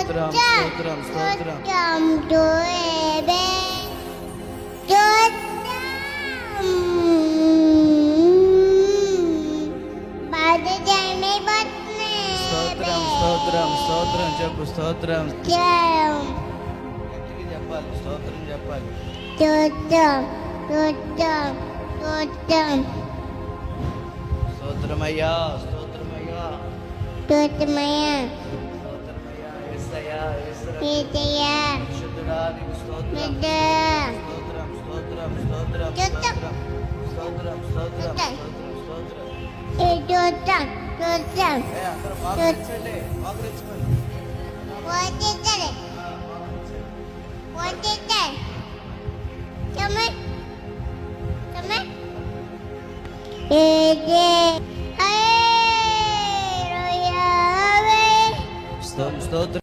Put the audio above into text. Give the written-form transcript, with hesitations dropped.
స్తోత్రం స్తోత్రం స్తోత్రం స్తోత్రం స్తోత్రం స్తోత్రం చెప్పు స్తోత్రం చెప్పాలి స్తోత్రం చెప్పాలి స్తోత్రమయ్యా స్తోత్రమయ్యా స్తోత్రమయ్యా యేసయ్యా యేసయ్యా పరిశుద్ధుడా నీకు స్తోత్రం స్తోత్రం స్తోత్రం స్తోత్రం స్తోత్రం స్తోత్రం స్తోత్రం స్తోత్రం అందరూ మోకరించండి మోకరించుకోండి Yeah.